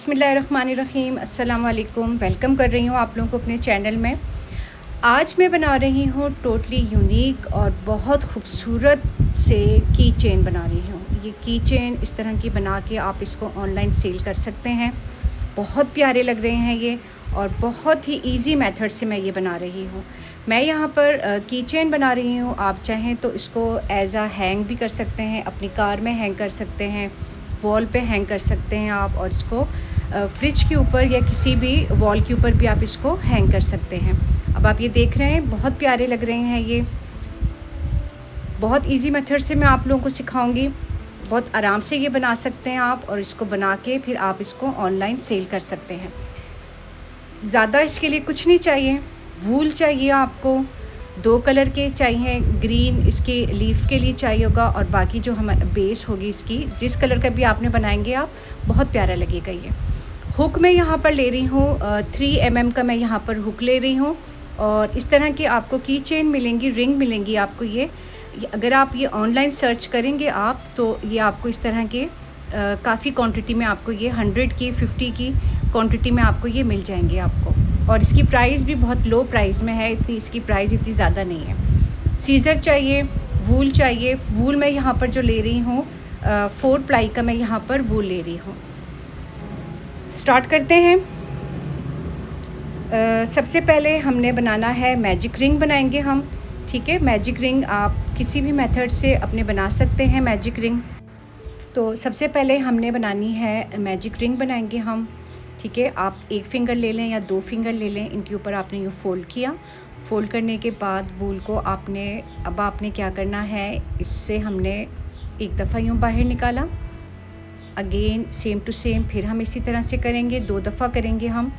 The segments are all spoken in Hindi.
बिस्मिल्लाहिर्रहमानिर्रहीम, अस्सलाम वालेकुम। वेलकम कर रही हूँ आप लोगों को अपने चैनल में। आज मैं बना रही हूँ टोटली यूनिक और बहुत खूबसूरत से की चेन बना रही हूँ। ये की चेन इस तरह की बना के आप इसको ऑनलाइन सेल कर सकते हैं। बहुत प्यारे लग रहे हैं ये और बहुत ही इजी मेथड से मैं ये बना रही हूँ। मैं यहाँ पर की चेन बना रही हूँ। आप चाहें तो इसको एज आ हैंग भी कर सकते हैं, अपनी कार में हैंग कर सकते हैं, वॉल पे हैंग कर सकते हैं आप, और इसको फ्रिज के ऊपर या किसी भी वॉल के ऊपर भी आप इसको हैंग कर सकते हैं। अब आप ये देख रहे हैं, बहुत प्यारे लग रहे हैं ये। बहुत इजी मेथड से मैं आप लोगों को सिखाऊंगी। बहुत आराम से ये बना सकते हैं आप, और इसको बना के फिर आप इसको ऑनलाइन सेल कर सकते हैं। ज़्यादा इसके लिए कुछ नहीं चाहिए। वूल चाहिए आपको, 2 कलर के चाहिए। ग्रीन इसके लीफ के लिए चाहिए होगा, और बाकी जो हम बेस होगी इसकी, जिस कलर का भी आपने बनाएंगे आप, बहुत प्यारा लगेगा ये। हुक मैं यहाँ पर ले रही हूँ 3 mm का मैं यहाँ पर हुक ले रही हूँ। और इस तरह की आपको की चेन मिलेंगी, रिंग मिलेंगी आपको ये। अगर आप ये ऑनलाइन सर्च करेंगे आप, तो ये आपको इस तरह के काफ़ी क्वांटिटी में आपको ये 100 की 50 की क्वांटिटी में आपको ये मिल जाएंगे आपको। और इसकी प्राइस भी बहुत लो प्राइस में है, इतनी इसकी प्राइस इतनी ज़्यादा नहीं है। सीज़र चाहिए, वूल चाहिए। वूल मैं यहाँ पर जो ले रही हूँ 4 प्लाई का मैं यहाँ पर वूल ले रही हूँ। स्टार्ट करते हैं। सबसे पहले हमने बनाना है मैजिक रिंग बनाएंगे हम, ठीक है। मैजिक रिंग आप किसी भी मेथड से अपने बना सकते हैं मैजिक रिंग। तो सबसे पहले हमने बनानी है मैजिक रिंग बनाएंगे हम, ठीक है। आप 1 फिंगर ले लें या 2 फिंगर ले लें। इनके ऊपर आपने यूँ फ़ोल्ड किया। फ़ोल्ड करने के बाद वूल को आपने क्या करना है, इससे हमने एक दफ़ा यूँ बाहर निकाला। अगेन सेम टू सेम फिर हम इसी तरह से करेंगे, 2 दफ़ा करेंगे हम।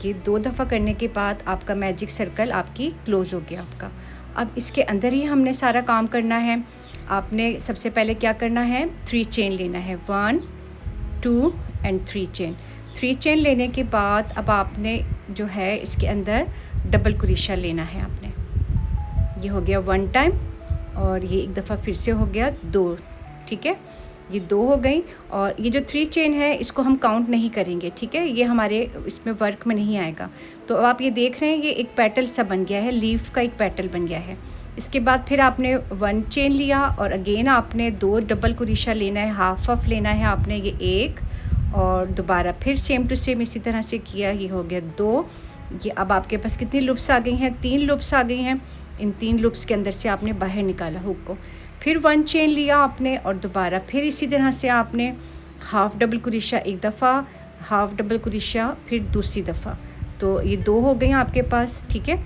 ये 2 दफ़ा करने के बाद आपका मैजिक सर्कल आपकी क्लोज़ हो गया आपका। अब इसके अंदर ही हमने सारा काम करना है। आपने सबसे पहले क्या करना है, 3 चेन लेना है। 1 2 एंड 3 चेन। 3 चेन लेने के बाद अब आपने जो है इसके अंदर डबल क्रोशा लेना है आपने। ये हो गया 1 टाइम, और ये एक दफ़ा फिर से हो गया 2, ठीक है। ये 2 हो गई। और ये जो 3 चेन है इसको हम काउंट नहीं करेंगे, ठीक है। ये हमारे इसमें वर्क में नहीं आएगा। तो अब आप ये देख रहे हैं, ये एक पेटल सा बन गया है, लीफ का एक पेटल बन गया है। इसके बाद फिर आपने 1 चेन लिया, और अगेन आपने 2 डबल क्रोशा लेना है, हाफ लेना है आपने, ये 1, और दोबारा फिर सेम टू सेम इसी तरह से किया। ये हो गया 2। ये अब आपके पास कितनी लूप्स आ गई हैं, 3 लूप्स आ गई हैं। इन 3 लूप्स के अंदर से आपने बाहर निकाला हुक को। फिर 1 चेन लिया आपने, और दोबारा फिर इसी तरह से आपने हाफ़ डबल क्रोशा एक दफ़ा, हाफ़ डबल क्रोशा फिर दूसरी दफ़ा। तो ये 2 हो गए आपके पास, ठीक है।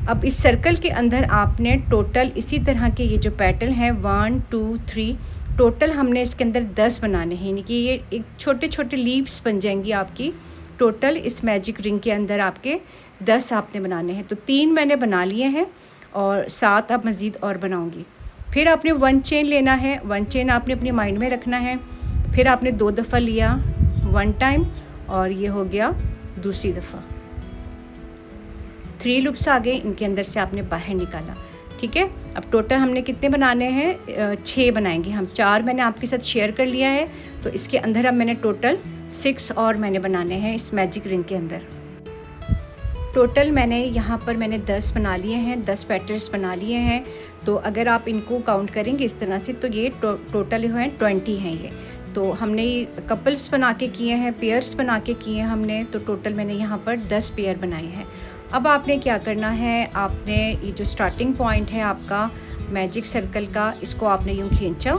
अब इस सर्कल के अंदर आपने टोटल इसी तरह के ये जो पैटर्न है 1 2 3, टोटल हमने इसके अंदर 10 बनाने हैं। यानी कि ये एक छोटे छोटे लीव्स बन जाएंगी आपकी। टोटल इस मैजिक रिंग के अंदर आपके 10 आपने बनाने हैं। तो 3 मैंने बना लिए हैं, और 7 अब मज़ीद और बनाऊंगी। फिर आपने 1 चेन लेना है। 1 चेन आपने अपने माइंड में रखना है। फिर आपने 2 दफ़ा लिया 1 टाइम, और ये हो गया दूसरी दफ़ा। 3 लूप्स आ गए, इनके अंदर से आपने बाहर निकाला, ठीक है। अब टोटल हमने कितने बनाने हैं, 6 बनाएंगे हम। 4 मैंने आपके साथ शेयर कर लिया है, तो इसके अंदर अब मैंने टोटल 6 और मैंने बनाने हैं इस मैजिक रिंग के अंदर। टोटल यहाँ पर मैंने 10 बना लिए हैं, 10 पैटर्न्स बना लिए हैं। तो अगर आप इनको काउंट करेंगे इस तरह से, तो ये टोटल जो है 20 हैं ये। तो हमने ये कपल्स बना के किए हैं, पेयर्स बना के किए हैं हमने। तो टोटल मैंने यहाँ पर 10 पेयर बनाए हैं। अब आपने क्या करना है, आपने ये जो स्टार्टिंग पॉइंट है आपका मैजिक सर्कल का, इसको आपने यूँ खींचा,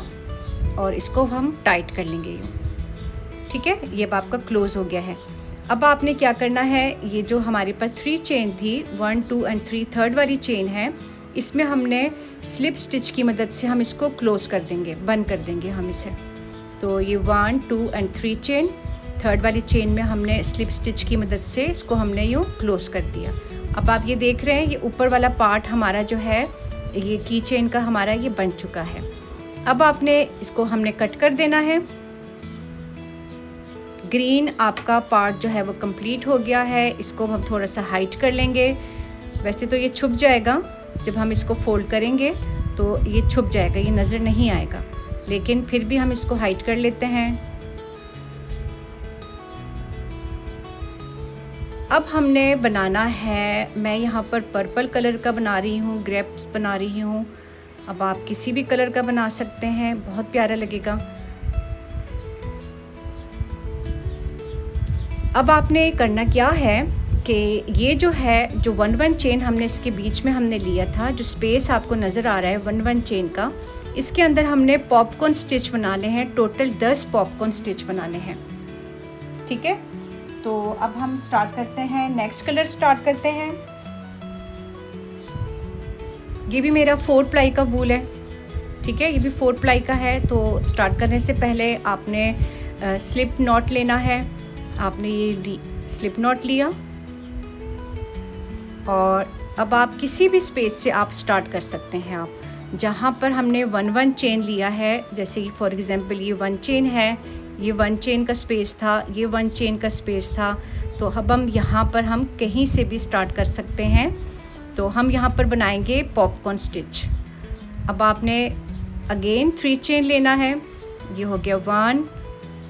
और इसको हम टाइट कर लेंगे यूँ, ठीक है। ये अब आपका क्लोज़ हो गया है। अब आपने क्या करना है, ये जो हमारे पास 3 चेन थी, 1 2 एंड 3, थर्ड वाली चेन है, इसमें हमने स्लिप स्टिच की मदद से हम इसको क्लोज़ कर देंगे, बंद कर देंगे हम इसे। तो ये 1 2 एंड 3 चेन, थर्ड वाली चेन में हमने स्लिप स्टिच की मदद से इसको हमने यूँ क्लोज़ कर दिया। अब आप ये देख रहे हैं, ये ऊपर वाला पार्ट हमारा जो है ये की चेन का हमारा ये बन चुका है। अब आपने इसको हमने कट कर देना है। ग्रीन आपका पार्ट जो है वो कंप्लीट हो गया है। इसको हम थोड़ा सा हाइट कर लेंगे। वैसे तो ये छुप जाएगा, जब हम इसको फोल्ड करेंगे तो ये छुप जाएगा, ये नज़र नहीं आएगा, लेकिन फिर भी हम इसको हाइट कर लेते हैं। अब हमने बनाना है, मैं यहाँ पर पर्पल कलर का बना रही हूँ, ग्रेप्स बना रही हूँ। अब आप किसी भी कलर का बना सकते हैं, बहुत प्यारा लगेगा। अब आपने करना क्या है कि ये जो है, जो 1-1 चेन हमने इसके बीच में हमने लिया था, जो स्पेस आपको नज़र आ रहा है 1-1 चेन का, इसके अंदर हमने पॉपकॉर्न स्टिच बनाने हैं। टोटल 10 पॉपकॉर्न स्टिच बनाने हैं, ठीक है। तो अब हम स्टार्ट करते हैं, नेक्स्ट कलर स्टार्ट करते हैं। ये भी मेरा 4 प्लाई का वूल है, ठीक है, ये भी 4 प्लाई का है। तो स्टार्ट करने से पहले आपने स्लिप नॉट लेना है। आपने ये स्लिप नॉट लिया और अब आप किसी भी स्पेस से आप स्टार्ट कर सकते हैं। आप जहाँ पर हमने 1-1 चेन लिया है, जैसे कि फॉर एग्जांपल ये 1 चेन है, ये 1 चेन का स्पेस था, ये 1 चेन का स्पेस था, तो अब हम यहाँ पर हम कहीं से भी स्टार्ट कर सकते हैं। तो हम यहाँ पर बनाएंगे पॉपकॉर्न स्टिच। अब आपने अगेन 3 चेन लेना है। ये हो गया 1,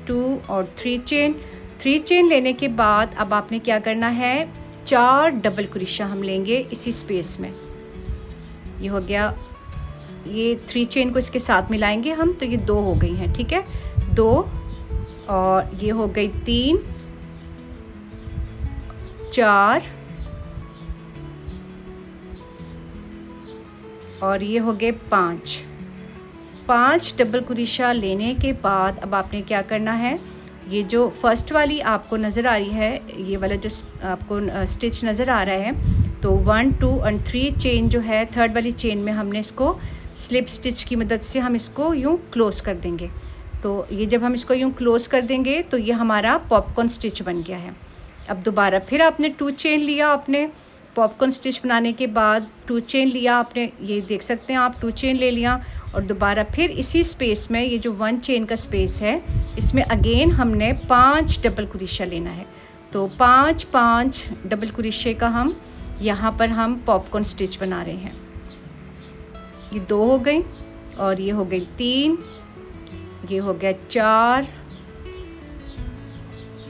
2 और 3 चेन। 3 चेन लेने के बाद अब आपने क्या करना है, 4 डबल क्रोशा हम लेंगे इसी स्पेस में। ये हो गया, ये 3 चेन को इसके साथ मिलाएंगे हम, तो ये 2 हो गई हैं, ठीक है, 2 और ये हो गई 3, 4 और ये हो गए 5 डबल क्रोशा लेने के बाद अब आपने क्या करना है, ये जो फर्स्ट वाली आपको नज़र आ रही है, ये वाला जो आपको स्टिच नज़र आ रहा है, तो 1, 2 और 3 चेन जो है, थर्ड वाली चेन में हमने इसको स्लिप स्टिच की मदद से हम इसको यूँ क्लोज़ कर देंगे। तो ये जब हम इसको यूँ क्लोज़ कर देंगे तो ये हमारा पॉपकॉर्न स्टिच बन गया है। अब दोबारा फिर आपने 2 चेन लिया, आपने पॉपकॉर्न स्टिच बनाने के बाद 2 चेन लिया आपने, ये देख सकते हैं आप 2 चेन ले लिया और दोबारा फिर इसी स्पेस में, ये जो 1 चेन का स्पेस है, इसमें अगेन हमने 5 डबल क्रोशा लेना है। तो 5 डबल क्रोशे का हम यहाँ पर हम पॉपकॉर्न स्टिच बना रहे हैं। ये 2 हो गई और ये हो गई 3, ये हो गया 4,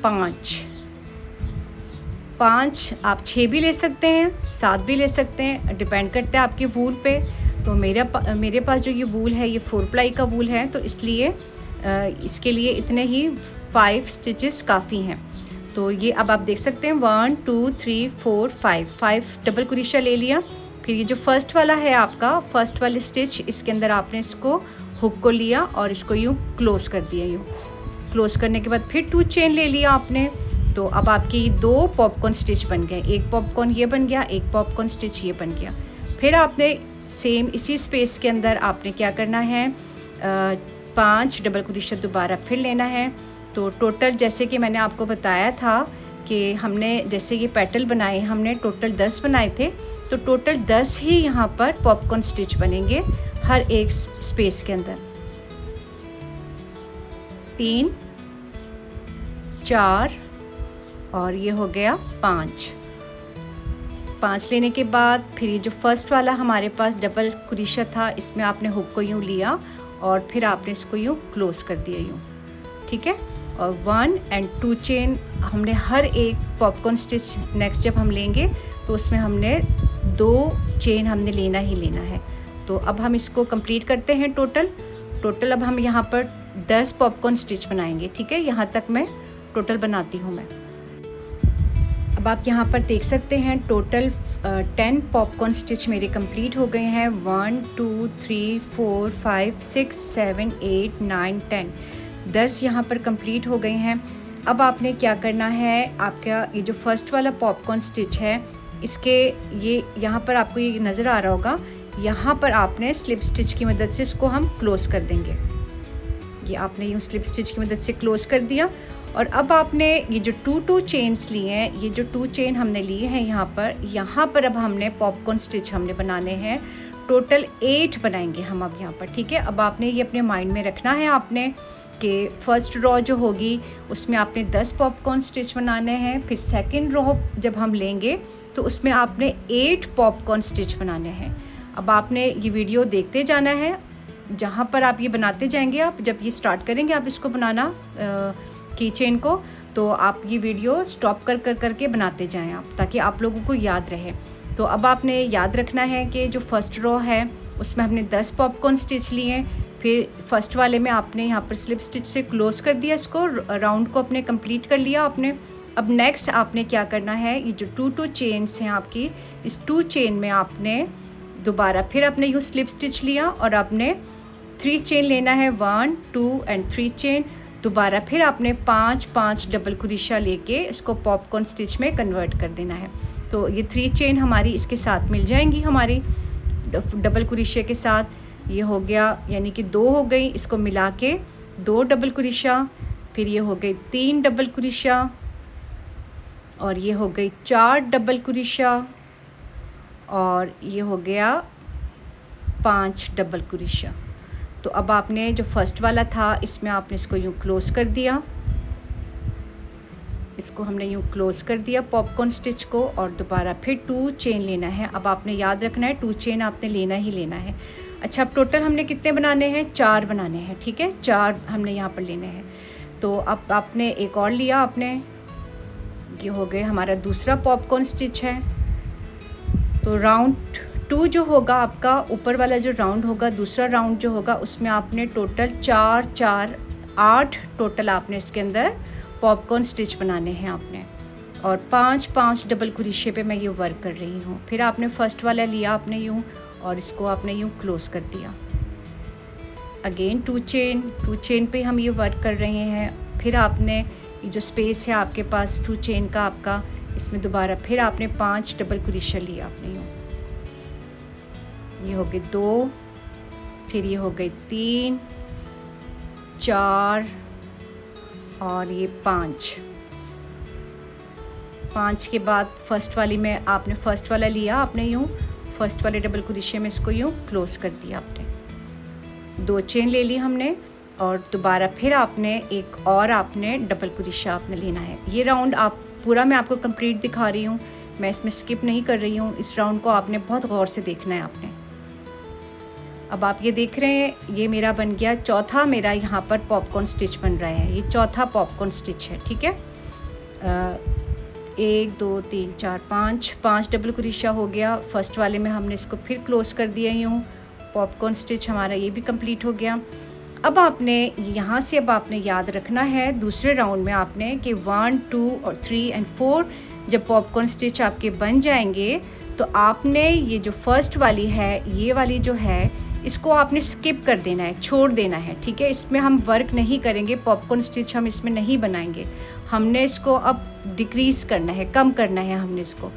5 आप 6 भी ले सकते हैं, 7 भी ले सकते हैं, डिपेंड करता है आपके वूल पे। तो मेरे पास जो ये वूल है, ये 4 प्लाई का वूल है, तो इसलिए इसके लिए इतने ही 5 स्टिचेस काफ़ी हैं। तो ये अब आप देख सकते हैं 1, 2, 3, 4, 5 डबल क्रोशा ले लिया। फिर ये जो फर्स्ट वाला है आपका, फर्स्ट वाले स्टिच, इसके अंदर आपने इसको हुक को लिया और इसको यूँ क्लोज़ कर दिया। यूँ क्लोज़ करने के बाद फिर 2 चेन ले लिया आपने। तो अब आपकी 2 पॉपकॉर्न स्टिच बन गए, एक पॉपकॉर्न ये बन गया, एक पॉपकॉर्न स्टिच ये बन गया। फिर आपने सेम इसी स्पेस के अंदर आपने क्या करना है, 5 डबल क्रोशा दोबारा फिर लेना है। तो टोटल जैसे कि मैंने आपको बताया था कि हमने जैसे ये पेटल बनाए, हमने टोटल 10 बनाए थे, तो टोटल 10 ही यहाँ पर पॉपकॉर्न स्टिच बनेंगे हर एक स्पेस के अंदर। 3, 4 और ये हो गया 5 लेने के बाद फिर ये जो फर्स्ट वाला हमारे पास डबल क्रोशा था, इसमें आपने हुक को यूँ लिया और फिर आपने इसको यूँ क्लोज़ कर दिया यूँ, ठीक है। और 1 और 2 चेन हमने हर एक पॉपकॉर्न स्टिच नेक्स्ट जब हम लेंगे तो उसमें हमने 2 चेन हमने लेना ही लेना है। तो अब हम इसको कंप्लीट करते हैं। टोटल अब हम यहाँ पर 10 पॉपकॉर्न स्टिच बनाएंगे, ठीक है। यहाँ तक मैं टोटल बनाती हूँ मैं। अब आप यहाँ पर देख सकते हैं टोटल 10 पॉपकॉर्न स्टिच मेरे कंप्लीट हो गए हैं। 1, 2, 3, 4, 5, 6, 7, 8, 9, 10 यहाँ पर कंप्लीट हो गए हैं। अब आपने क्या करना है, आपका ये जो फर्स्ट वाला पॉपकॉर्न स्टिच है, इसके ये यहाँ पर आपको ये नज़र आ रहा होगा, यहाँ पर आपने स्लिप स्टिच की मदद से इसको हम क्लोज़ कर देंगे। ये आपने यूँ स्लिप स्टिच की मदद से क्लोज़ कर दिया। और अब आपने ये जो 2 चेन्स लिए हैं, ये जो 2 चेन हमने लिए हैं यहाँ पर अब हमने पॉपकॉर्न स्टिच हमने बनाने हैं। टोटल 8 बनाएंगे हम अब यहाँ पर, ठीक है। अब आपने ये अपने माइंड में रखना है आपने कि फर्स्ट रो जो होगी उसमें आपने 10 पॉपकॉर्न स्टिच बनाने हैं। फिर सेकंड रो जब हम लेंगे तो उसमें आपने 8 पॉपकॉर्न स्टिच बनाने हैं। अब आपने ये वीडियो देखते जाना है, जहाँ पर आप ये बनाते जाएंगे, आप जब ये स्टार्ट करेंगे आप इसको बनाना की चेन को, तो आप ये वीडियो स्टॉप कर के बनाते जाएं आप, ताकि आप लोगों को याद रहे। तो अब आपने याद रखना है कि जो फर्स्ट रो है उसमें हमने 10 पॉपकॉर्न स्टिच लिए, फिर फर्स्ट वाले में आपने यहाँ पर स्लिप स्टिच से क्लोज़ कर दिया, इसको राउंड को अपने कंप्लीट कर लिया आपने। अब नेक्स्ट आपने क्या करना है, ये जो 2 चेन्स हैं आपकी, इस 2 चेन में आपने दोबारा फिर आपने यूँ स्लिप स्टिच लिया और आपने 3 चेन लेना है, 1 2 एंड 3 चेन। दोबारा फिर आपने 5 डबल क्रोशा लेके इसको पॉपकॉर्न स्टिच में कन्वर्ट कर देना है। तो ये 3 चेन हमारी इसके साथ मिल जाएंगी हमारी डबल क्रोशे के साथ। ये हो गया, यानी कि 2 हो गई, इसको मिला के 2 डबल क्रोशा, फिर ये हो गई 3 डबल क्रोशा, और ये हो गई 4 डबल क्रोशा, और ये हो गया 5 डबल क्रोशा। तो अब आपने जो फर्स्ट वाला था इसमें आपने इसको यूँ क्लोज़ कर दिया, इसको हमने यूँ क्लोज़ कर दिया पॉपकॉर्न स्टिच को, और दोबारा फिर 2 चेन लेना है। अब आपने याद रखना है 2 चेन आपने लेना ही लेना है। अच्छा, अब टोटल हमने कितने बनाने हैं, 4 बनाने हैं, ठीक है, 4 हमने यहाँ पर लेने हैं। तो अब आपने एक और लिया आपने, ये हो गए हमारा दूसरा पॉपकॉर्न स्टिच है। तो राउंड 2 जो होगा आपका, ऊपर वाला जो राउंड होगा, दूसरा राउंड जो होगा, उसमें आपने टोटल 4 8 टोटल आपने इसके अंदर पॉपकॉर्न स्टिच बनाने हैं आपने, और 5 डबल क्रोशे पे मैं ये वर्क कर रही हूँ। फिर आपने फर्स्ट वाला लिया आपने यूँ, और इसको आपने यूँ क्लोज़ कर दिया। अगेन 2 चेन पे हम ये वर्क कर रहे हैं। फिर आपने ये जो स्पेस है आपके पास 2 चेन का आपका, इसमें दोबारा फिर आपने 5 डबल क्रोशा लिया आपने यूँ, ये हो गए 2, फिर ये हो गए 3 4 और ये 5 के बाद फर्स्ट वाली में आपने फर्स्ट वाला लिया आपने यूँ, फर्स्ट वाले डबल क्रोशे में इसको यूँ क्लोज़ कर दिया आपने। 2 चेन ले ली हमने, और दोबारा फिर आपने एक और आपने डबल क्रोशा आपने लेना है। ये राउंड आप पूरा मैं आपको कंप्लीट दिखा रही हूँ, मैं इसमें स्किप नहीं कर रही हूँ। इस राउंड को आपने बहुत गौर से देखना है आपने। अब आप ये देख रहे हैं, ये मेरा बन गया चौथा, मेरा यहाँ पर पॉपकॉर्न स्टिच बन रहा है, ये चौथा पॉपकॉर्न स्टिच है, ठीक है। 1 2 3 4 5 डबल क्रोशा हो गया। फर्स्ट वाले में हमने इसको फिर क्लोज़ कर दिया यूँ, पॉपकॉर्न स्टिच हमारा ये भी कंप्लीट हो गया। अब आपने यहाँ से अब आपने याद रखना है दूसरे राउंड में आपने कि 1 2 और 3 एंड 4 जब पॉपकॉर्न स्टिच आपके बन जाएंगे, तो आपने ये जो फर्स्ट वाली है, ये वाली जो है, इसको आपने स्किप कर देना है, छोड़ देना है, ठीक है। इसमें हम वर्क नहीं करेंगे, पॉपकॉर्न स्टिच हम इसमें नहीं बनाएंगे, हमने इसको अब डिक्रीज़ करना है, कम करना है हमने इसको।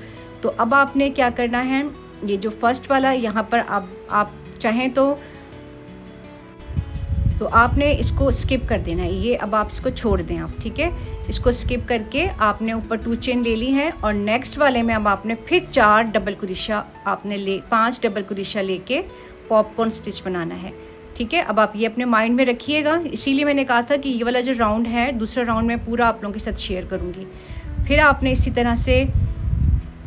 तो अब आपने क्या करना है, ये जो फर्स्ट वाला यहाँ पर आप चाहें तो आपने इसको स्किप कर देना है, ये अब आप इसको छोड़ दें आप, ठीक है। इसको स्किप करके आपने ऊपर 2 चेन ले ली है, और नेक्स्ट वाले में अब आपने फिर 4 डबल क्रोशा आपने 5 डबल क्रोशा लेके पॉपकॉर्न स्टिच बनाना है, ठीक है। अब आप ये अपने माइंड में रखिएगा, इसीलिए मैंने कहा था कि ये वाला जो राउंड है, दूसरा राउंड मैं पूरा आप लोगों के साथ शेयर करूँगी। फिर आपने इसी तरह से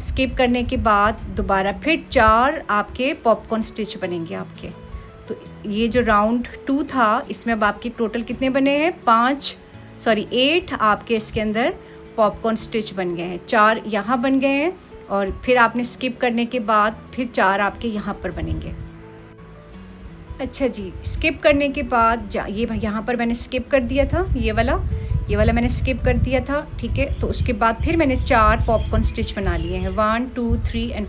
स्किप करने के बाद दोबारा फिर 4 आपके पॉपकॉर्न स्टिच बनेंगे आपके। तो ये जो राउंड 2 था, इसमें अब आपके टोटल कितने बने हैं, 8 आपके इसके अंदर पॉपकॉर्न स्टिच बन गए हैं। 4 यहाँ बन गए हैं, और फिर आपने स्किप करने के बाद फिर 4 आपके यहाँ पर बनेंगे। अच्छा जी, स्किप करने के बाद ये यहाँ पर मैंने स्किप कर दिया था, ये वाला मैंने स्किप कर दिया था, ठीक है। तो उसके बाद फिर मैंने 4 पॉपकॉर्न स्टिच बना लिए हैं, 1 2 3 एंड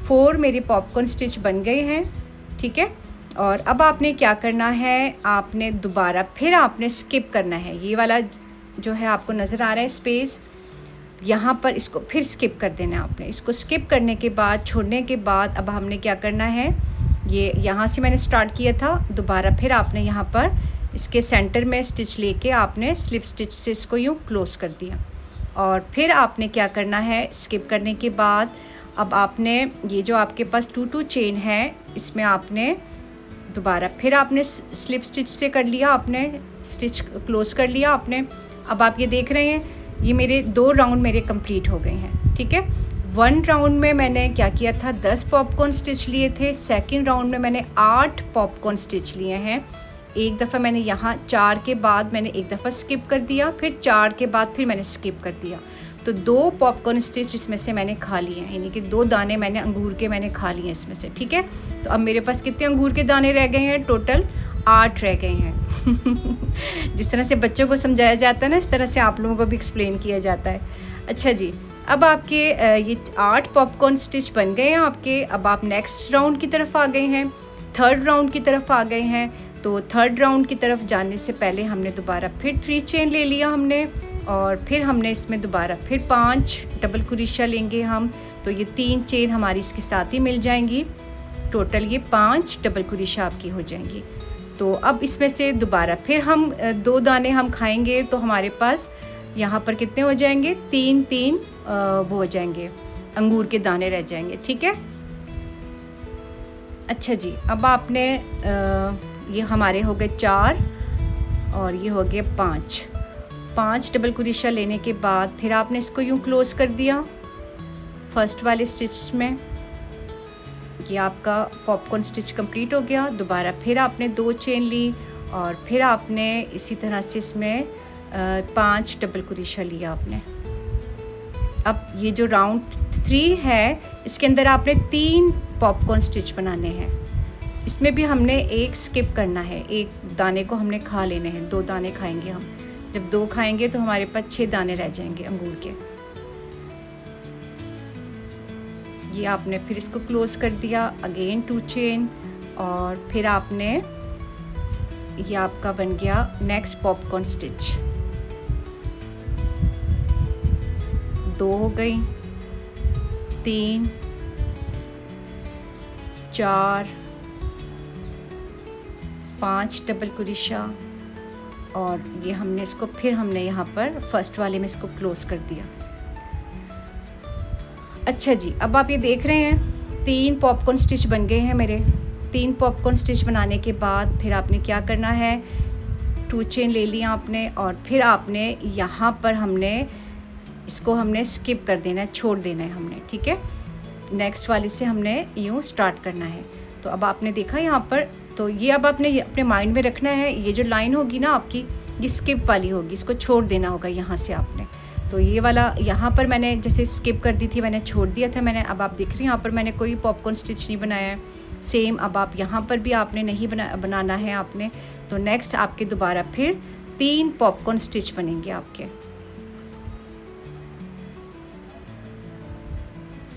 4 मेरे पॉपकॉर्न स्टिच बन गए हैं, ठीक है। और अब आपने क्या करना है, आपने दोबारा फिर आपने स्किप करना है, ये वाला जो है आपको नज़र आ रहा है स्पेस, यहाँ पर इसको फिर स्किप कर देना है आपने। इसको स्किप करने के बाद, छोड़ने के बाद, अब हमने क्या करना है, ये यहाँ से मैंने स्टार्ट किया था, दोबारा फिर आपने यहाँ पर इसके सेंटर में स्टिच लेके आपने स्लिप स्टिच से इसको यूँ क्लोज़ कर दिया। और फिर आपने क्या करना है, स्किप करने के बाद अब आपने ये जो आपके पास 2 चेन है, इसमें आपने दोबारा फिर आपने स्लिप स्टिच से कर लिया, आपने स्टिच क्लोज़ कर लिया आपने। अब आप ये देख रहे हैं, ये मेरे 2 राउंड मेरे कंप्लीट हो गए हैं, ठीक है। 1 राउंड में मैंने क्या किया था, 10 पॉपकॉर्न स्टिच लिए थे। सेकंड राउंड में मैंने 8 पॉपकॉर्न स्टिच लिए हैं। एक दफ़ा मैंने यहाँ 4 के बाद मैंने एक दफ़ा स्किप कर दिया, फिर 4 के बाद फिर मैंने स्किप कर दिया। तो 2 पॉपकॉर्न स्टिच इसमें से मैंने खा लिए हैं, यानी कि 2 दाने मैंने अंगूर के मैंने खा लिए हैं इसमें से, ठीक है। तो अब मेरे पास कितने अंगूर के दाने रह गए हैं? टोटल 8 रह गए हैं। जिस तरह से बच्चों को समझाया जाता है ना, इस तरह से आप लोगों को भी एक्सप्लेन किया जाता है। अच्छा जी, अब आपके ये 8 पॉपकॉर्न स्टिच बन गए हैं आपके। अब आप नेक्स्ट राउंड की तरफ आ गए हैं, थर्ड राउंड की तरफ आ गए हैं। तो थर्ड राउंड की तरफ जाने से पहले हमने दोबारा फिर 3 चेन ले लिया हमने, और फिर हमने इसमें दोबारा फिर 5 डबल क्रोशिया लेंगे हम। तो ये 3 चेन हमारी इसके साथ ही मिल जाएंगी, टोटल ये 5 डबल क्रोशिया आपकी हो जाएंगी। तो अब इसमें से दोबारा फिर हम 2 दाने हम खाएंगे, तो हमारे पास यहाँ पर कितने हो जाएंगे? 3 वो हो जाएंगे, अंगूर के दाने रह जाएंगे, ठीक है। अच्छा जी, अब आपने ये हमारे हो गए 4 और ये हो गए 5 डबल क्रोशिया लेने के बाद फिर आपने इसको यूँ क्लोज़ कर दिया फर्स्ट वाले स्टिच में। ये आपका पॉपकॉर्न स्टिच कंप्लीट हो गया। दोबारा फिर आपने 2 चेन ली और फिर आपने इसी तरह से इसमें 5 डबल क्रोशिया लिया आपने। अब ये जो राउंड 3 है, इसके अंदर आपने 3 पॉपकॉर्न स्टिच बनाने हैं। इसमें भी हमने एक स्किप करना है, एक दाने को हमने खा लेने हैं। 2 दाने खाएंगे हम, जब 2 खाएंगे तो हमारे पास 6 दाने रह जाएंगे अंगूर के। ये आपने फिर इसको क्लोज कर दिया, अगेन 2 चेन, और फिर आपने ये आपका बन गया नेक्स्ट पॉपकॉर्न स्टिच। 2 हो गई, 3, 4, 5 डबल क्रोशिया, और ये हमने इसको फिर हमने यहाँ पर फर्स्ट वाले में इसको क्लोज कर दिया। अच्छा जी, अब आप ये देख रहे हैं 3 पॉपकॉर्न स्टिच बन गए हैं मेरे। 3 पॉपकॉर्न स्टिच बनाने के बाद फिर आपने क्या करना है? 2 चेन ले लिया आपने, और फिर आपने यहाँ पर हमने इसको हमने स्किप कर देना है, छोड़ देना है हमने, ठीक है। नेक्स्ट वाले से हमने यूँ स्टार्ट करना है। तो अब आपने देखा यहाँ पर, तो ये अब आपने अपने माइंड में रखना है, ये जो लाइन होगी ना आपकी, ये स्किप वाली होगी, इसको छोड़ देना होगा यहाँ से आपने। तो ये वाला यहाँ पर मैंने जैसे स्किप कर दी थी, मैंने छोड़ दिया था मैंने। अब आप देख रही हैं यहाँ पर मैंने कोई पॉपकॉर्न स्टिच नहीं बनाया है। सेम अब आप यहाँ पर भी आपने नहीं बनाना है आपने। तो नेक्स्ट आपके दोबारा फिर 3 पॉपकॉर्न स्टिच बनेंगे आपके।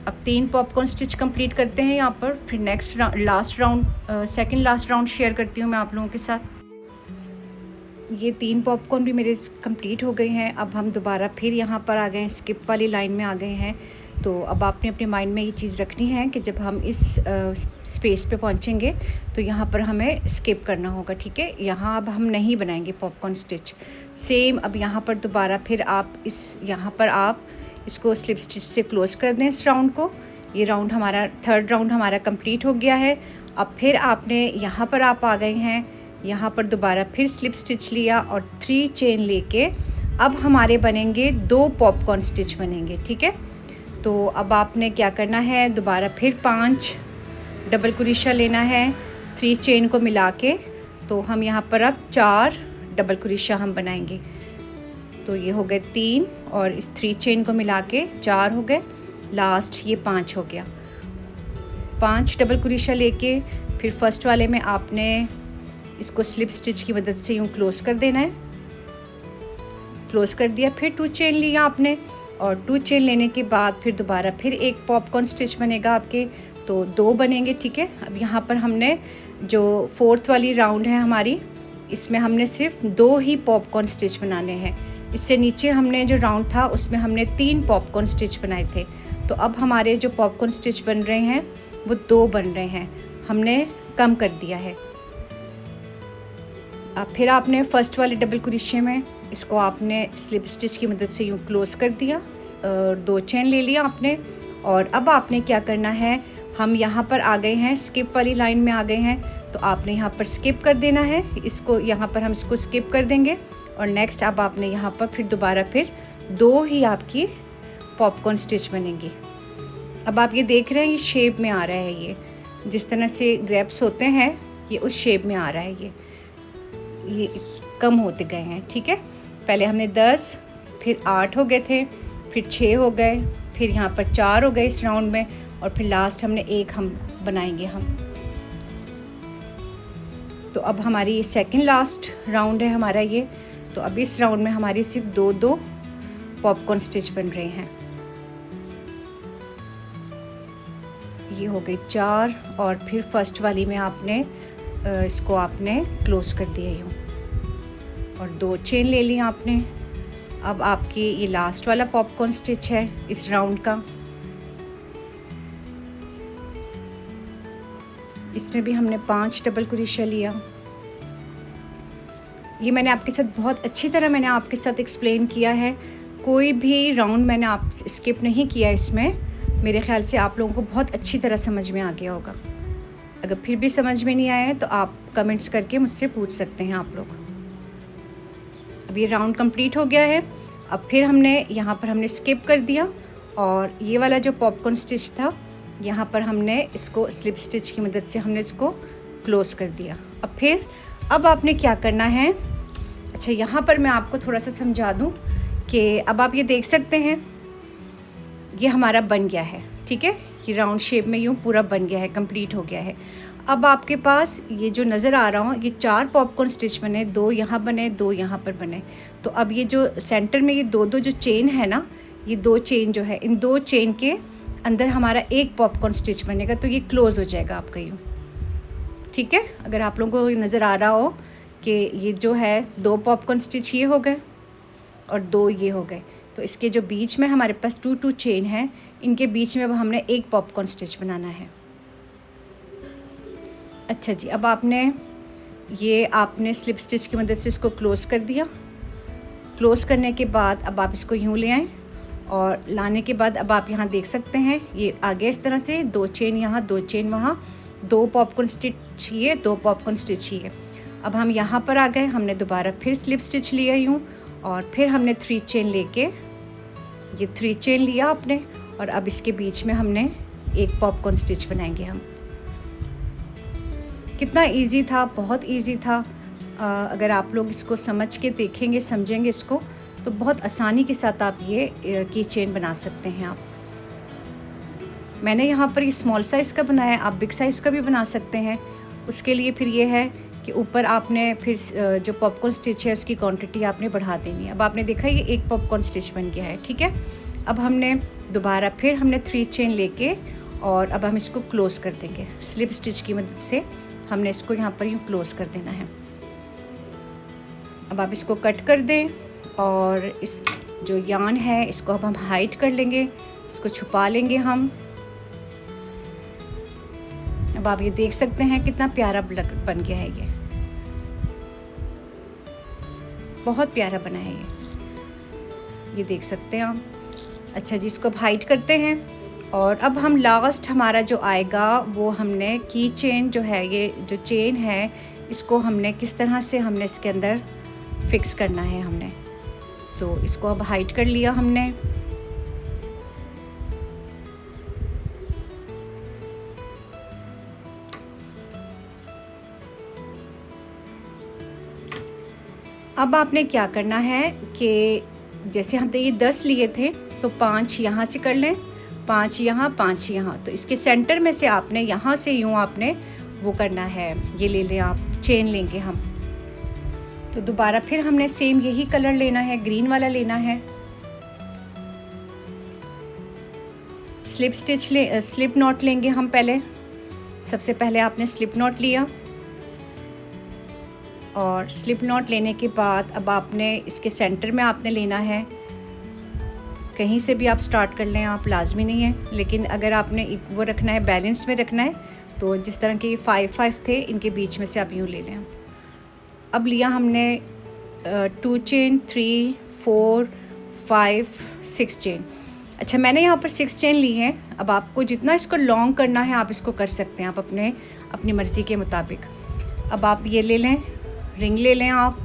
अब 3 पॉपकॉर्न स्टिच कंप्लीट करते हैं यहाँ पर। फिर next last round, second last round share करती हूँ मैं आप लोगों के साथ। ये 3 पॉपकॉर्न भी मेरे कंप्लीट हो गए हैं। अब हम दोबारा फिर यहाँ पर आ गए हैं, स्किप वाली लाइन में आ गए हैं। तो अब आपने अपने माइंड में ये चीज़ रखनी है कि जब हम इस स्पेस पे पहुँचेंगे तो यहाँ पर हमें स्किप करना होगा, ठीक है। यहाँ अब हम नहीं बनाएंगे पॉपकॉर्न स्टिच। सेम अब यहाँ पर दोबारा फिर आप यहाँ पर आप इसको स्लिप स्टिच से क्लोज़ कर दें इस राउंड को। ये राउंड हमारा, थर्ड राउंड हमारा कंप्लीट हो गया है। अब फिर आपने यहाँ पर आप आ गए हैं, यहाँ पर दोबारा फिर स्लिप स्टिच लिया और 3 चेन लेके अब हमारे बनेंगे 2 पॉपकॉर्न स्टिच बनेंगे, ठीक है। तो अब आपने क्या करना है, दोबारा फिर 5 डबल क्रोशिया लेना है 3 चेन को मिला के। तो हम यहाँ पर अब 4 डबल क्रोशिया हम बनाएंगे। तो ये हो गए 3 और इस 3 चेन को मिला के 4 हो गए, लास्ट ये 5 हो गया। 5 डबल क्रोशिया लेके फिर फर्स्ट वाले में आपने इसको स्लिप स्टिच की मदद से यूँ क्लोज़ कर देना है। क्लोज़ कर दिया, फिर 2 चेन लिया आपने और 2 चेन लेने के बाद फिर दोबारा फिर एक पॉपकॉर्न स्टिच बनेगा आपके, तो 2 बनेंगे, ठीक है। अब यहाँ पर हमने जो 4th वाली राउंड है हमारी, इसमें हमने सिर्फ 2 ही पॉपकॉर्न स्टिच बनाने हैं। इससे नीचे हमने जो राउंड था उसमें हमने 3 पॉपकॉर्न स्टिच बनाए थे। तो अब हमारे जो पॉपकॉर्न स्टिच बन रहे हैं वो 2 बन रहे हैं, हमने कम कर दिया है। अब फिर आपने फर्स्ट वाले डबल क्रोशिया में इसको आपने स्लिप स्टिच की मदद से यूँ क्लोज़ कर दिया, 2 चेन ले लिया आपने। और अब आपने क्या करना है, हम यहाँ पर आ गए हैं, स्किप वाली लाइन में आ गए हैं। तो आपने यहाँ पर स्किप कर देना है इसको, यहाँ पर हम इसको स्किप कर देंगे। और नेक्स्ट अब आपने यहाँ पर फिर दोबारा फिर 2 ही आपकी पॉपकॉर्न स्टिच बनेंगी। अब आप ये देख रहे हैं, ये शेप में आ रहा है, ये जिस तरह से ग्रेप्स होते हैं ये उस शेप में आ रहा है ये। ये कम होते गए हैं, ठीक है। पहले हमने 10, फिर 8 हो गए थे, फिर 6 हो गए, फिर यहाँ पर 4 हो गए इस राउंड में, और फिर लास्ट हमने 1 हम बनाएंगे हम। तो अब हमारी ये सेकंड लास्ट राउंड है हमारा ये। तो अब इस राउंड में हमारी सिर्फ 2-2 पॉपकॉर्न स्टिच बन रहे हैं। ये हो गई 4, और फिर फर्स्ट वाली में आपने इसको आपने क्लोज कर दिया यूँ, और 2 चेन ले ली आपने। अब आपकी ये लास्ट वाला पॉपकॉर्न स्टिच है इस राउंड का। इसमें भी हमने 5 डबल क्रोशिया लिया। ये मैंने आपके साथ बहुत अच्छी तरह मैंने आपके साथ एक्सप्लेन किया है, कोई भी राउंड मैंने आप स्किप नहीं किया इसमें। मेरे ख्याल से आप लोगों को बहुत अच्छी तरह समझ में आ गया होगा। अगर फिर भी समझ में नहीं आया है तो आप कमेंट्स करके मुझसे पूछ सकते हैं आप लोग। अब ये राउंड कंप्लीट हो गया है। अब फिर हमने यहाँ पर हमने स्किप कर दिया, और ये वाला जो पॉपकॉर्न स्टिच था यहाँ पर हमने इसको स्लिप स्टिच की मदद से हमने इसको क्लोज कर दिया। अब आपने क्या करना है, अच्छा यहाँ पर मैं आपको थोड़ा सा समझा दूँ कि अब आप ये देख सकते हैं ये हमारा बन गया है, ठीक है। ये राउंड शेप में यूँ पूरा बन गया है, कंप्लीट हो गया है। अब आपके पास ये जो नज़र आ रहा हूँ, ये 4 पॉपकॉर्न स्टिच बने, 2 यहाँ बने, 2 यहाँ पर बने। तो अब ये जो सेंटर में ये 2-2 जो चेन है ना, ये 2 चेन जो है, इन 2 चेन के अंदर हमारा 1 पॉपकॉर्न स्टिच बनेगा, तो ये क्लोज़ हो जाएगा आपका यूँ, ठीक है। अगर आप लोगों को नज़र आ रहा हो कि ये जो है 2 पॉपकॉर्न स्टिच ये हो गए और 2 ये हो गए, तो इसके जो बीच में हमारे पास 2-2 चेन है, इनके बीच में अब हमने 1 पॉपकॉर्न स्टिच बनाना है। अच्छा जी, अब आपने स्लिप स्टिच की मदद से इसको क्लोज़ कर दिया। क्लोज़ करने के बाद अब आप इसको यूँ ले आएँ, और लाने के बाद अब आप यहाँ देख सकते हैं ये आगे इस तरह से 2 चेन यहाँ, 2 चेन वहाँ, 2 पॉपकॉर्न स्टिच ये, 2 पॉपकॉर्न स्टिच ये। अब हम यहाँ पर आ गए, हमने दोबारा फिर स्लिप स्टिच लिया यूँ, और फिर हमने 3 चेन लेके ये 3 चेन लिया आपने, और अब इसके बीच में हमने 1 पॉपकॉर्न स्टिच बनाएंगे हम। कितना इजी था, बहुत इजी था। अगर आप लोग इसको समझ के देखेंगे, समझेंगे इसको, तो बहुत आसानी के साथ आप ये की चेन बना सकते हैं आप। मैंने यहाँ पर ये स्मॉल साइज़ का बनाया है, आप बिग साइज़ का भी बना सकते हैं। उसके लिए फिर ये है कि ऊपर आपने फिर जो पॉपकॉर्न स्टिच है उसकी क्वांटिटी आपने बढ़ा देनी है। अब आपने देखा ये 1 पॉपकॉर्न स्टिच बन गया है, ठीक है। अब हमने दोबारा फिर हमने 3 चेन लेके, और अब हम इसको क्लोज़ कर देंगे स्लिप स्टिच की मदद से। हमने इसको यहाँ पर यूँ क्लोज़ कर देना है। अब आप इसको कट कर दें, और इस जो यार्न है इसको अब हम हाइड कर लेंगे, इसको छुपा लेंगे हम। अब आप ये देख सकते हैं कितना प्यारा बन गया है, बहुत प्यारा बना है ये देख सकते हैं आप। अच्छा जी, इसको अब हाइड करते हैं, और अब हम लास्ट हमारा जो आएगा वो हमने की चेन जो है, ये जो चेन है इसको हमने किस तरह से हमने इसके अंदर फिक्स करना है हमने। तो इसको अब हाइड कर लिया हमने। अब आपने क्या करना है कि जैसे हमने ये 10 लिए थे, तो 5 यहाँ से कर लें, 5 यहाँ, 5 यहाँ। तो इसके सेंटर में से आपने यहाँ से यूँ आपने वो करना है, ये ले लें आप, चेन लेंगे हम। तो दोबारा फिर हमने सेम यही कलर लेना है, ग्रीन वाला लेना है। स्लिप नॉट लेंगे हम पहले। सबसे पहले आपने स्लिप नॉट लिया, और स्लिप नॉट लेने के बाद अब आपने इसके सेंटर में आपने लेना है। कहीं से भी आप स्टार्ट कर लें, आप लाजमी नहीं है, लेकिन अगर आपने वो रखना है, बैलेंस में रखना है, तो जिस तरह के 5-5 थे, इनके बीच में से आप यूँ ले लें। अब लिया हमने 2 चेन, 3, 4, 5, 6 चेन। अच्छा, मैंने यहाँ पर 6 चेन ली हैं। अब आपको जितना इसको लॉन्ग करना है आप इसको कर सकते हैं, आप अपनी मर्ज़ी के मुताबिक। अब आप ये ले लें, रिंग ले लें आप,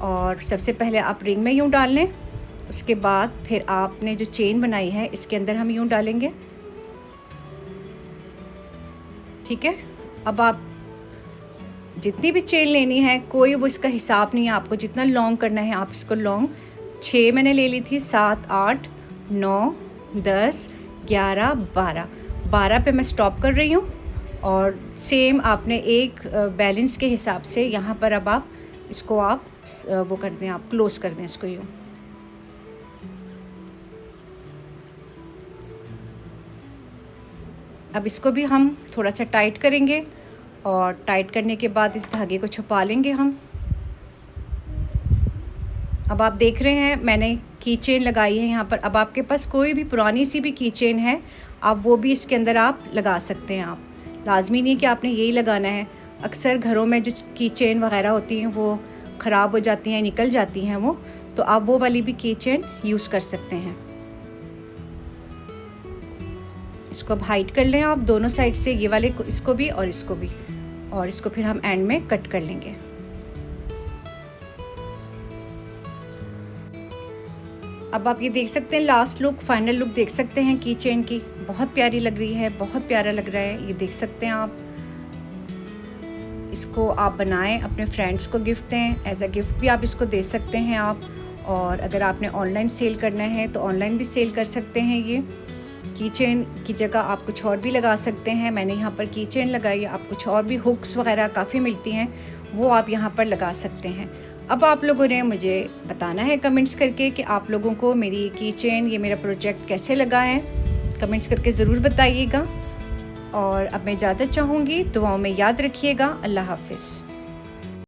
और सबसे पहले आप रिंग में यूँ डाल लें। उसके बाद फिर आपने जो चेन बनाई है इसके अंदर हम यूँ डालेंगे, ठीक है। अब आप जितनी भी चेन लेनी है कोई वो इसका हिसाब नहीं है, आपको जितना लॉन्ग करना है आप इसको लॉन्ग 6 मैंने ले ली थी, 7, 8, 9, 10, 11, 12 पे मैं स्टॉप कर रही हूँ। और सेम आपने एक बैलेंस के हिसाब से यहाँ पर अब आप इसको आप वो कर दें, आप क्लोज़ कर दें इसको यूँ। अब इसको भी हम थोड़ा सा टाइट करेंगे और टाइट करने के बाद इस धागे को छुपा लेंगे हम। अब आप देख रहे हैं मैंने की चेन लगाई है यहाँ पर। अब आपके पास कोई भी पुरानी सी भी की चेन है आप वो भी इसके अंदर आप लगा सकते हैं। आप लाजमी नहीं कि आपने यही लगाना है। अक्सर घरों में जो की चेन वगैरह होती हैं वो ख़राब हो जाती हैं, निकल जाती हैं वो, तो आप वो वाली भी की चेन यूज़ कर सकते हैं। इसको अब हाइट कर लें आप दोनों साइड से, ये वाले को, इसको भी और इसको भी, और इसको फिर हम एंड में कट कर लेंगे। अब आप ये देख सकते हैं लास्ट लुक, फाइनल लुक देख सकते हैं की चेन की, बहुत प्यारी लग रही है, बहुत प्यारा लग रहा है। ये देख सकते हैं आप, इसको आप बनाएं, अपने फ्रेंड्स को गिफ्ट दें, एज अ गिफ्ट भी आप इसको दे सकते हैं आप। और अगर आपने ऑनलाइन सेल करना है तो ऑनलाइन भी सेल कर सकते हैं। ये की चेन की जगह आप कुछ और भी लगा सकते हैं। मैंने यहाँ पर की चेन लगाई, आप कुछ और भी हुक्स वगैरह काफ़ी मिलती हैं वो आप यहाँ पर लगा सकते हैं। अब आप लोगों ने मुझे बताना है कमेंट्स करके कि आप लोगों को मेरी की चेन, ये मेरा प्रोजेक्ट कैसे लगा है, कमेंट्स करके ज़रूर बताइएगा। और अब मैं इजाज़त चाहूँगी, दुआओं में याद रखिएगा। अल्लाह हाफ़िज़।